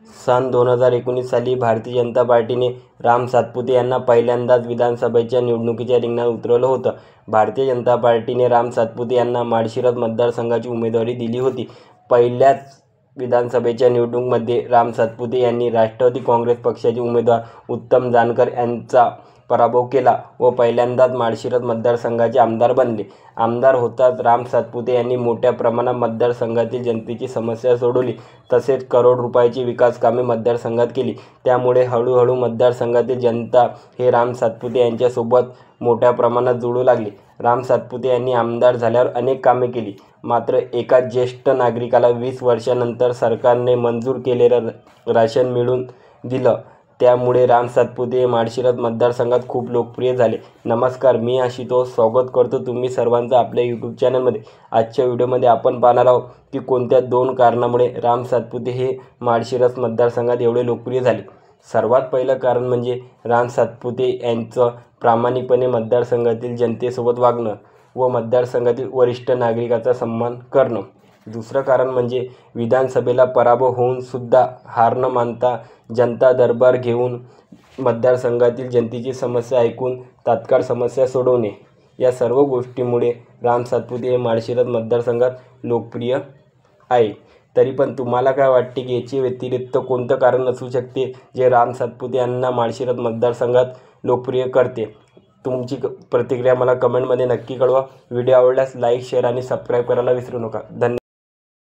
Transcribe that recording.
सन 2019 साली भारतीय जनता पार्टीने राम सातपुते यांना पहिल्यांदाच विधानसभेच्या निवडणुकीच्या रिंगणात उतरवलं होतं। भारतीय जनता पार्टीने राम सातपुते यांना माळशिरस मतदारसंघाची उमेदवारी दिली होती। पहिल्याच विधानसभेच्या निवडणुकीमध्ये राम सातपुते यांनी राष्ट्रवादी काँग्रेस पक्षाचे उमेदवार उत्तम जानकर यांचा पराभव केला व पहिल्यांदाच माळशिरस मतदारसंघाचे आमदार बनले। आमदार होताच राम सातपुते यांनी मोठ्या प्रमाणात मतदारसंघातील जनतेची समस्या सोडवली, तसेच करोड रुपयाची विकास कामे मतदारसंघात केली। त्यामुळे हळूहळू मतदारसंघातील जनता हे राम सातपुते यांच्यासोबत मोठ्या प्रमाणात जोडू लागली। राम सातपुते यांनी आमदार झाल्यावर अनेक कामे केली, मात्र एका ज्येष्ठ नागरिकाला 20 वर्षांनंतर सरकारने मंजूर केलेलं राशन मिळवून दिलं, त्यामुळे राम सातपुते हे माळशिरस मतदारसंघात खूप लोकप्रिय झाले। नमस्कार, मी आशुतोष स्वागत करतो तुम्ही सर्वांचं आपल्या यूट्यूब चॅनलमध्ये। आजच्या व्हिडिओमध्ये आपण पाहणार आहोत की कोणत्या 2 कारणामुळे राम सातपुते हे माळशिरस मतदारसंघात एवढे लोकप्रिय झाले। सर्वात पहिलं कारण म्हणजे राम सातपुते यांचं प्रामाणिकपणे मतदारसंघातील जनतेसोबत वागणं व मतदारसंघातील वरिष्ठ नागरिकाचा सन्मान करणं। दुसरं कारण म्हणजे विधानसभेला पराभव होऊन सुद्धा हार न मानता जनता दरबार घेऊन मतदारसंघातील जनतेची समस्या ऐकून तात्काळ समस्या सोडवणे। या सर्व गोष्टींमुळे राम सातपुते हे माळशिरस मतदारसंघात लोकप्रिय आहे। तरी पण तुम्हाला काय वाटते की याच्या व्यतिरिक्त कोणतं कारण असू शकते जे राम सातपुते यांना माळशिरस मतदारसंघात लोकप्रिय करते? तुमची प्रतिक्रिया मला कमेंटमध्ये नक्की कळवा। व्हिडिओ आवडल्यास लाईक, शेअर आणि सबस्क्राईब करायला विसरू नका। धन्यवाद।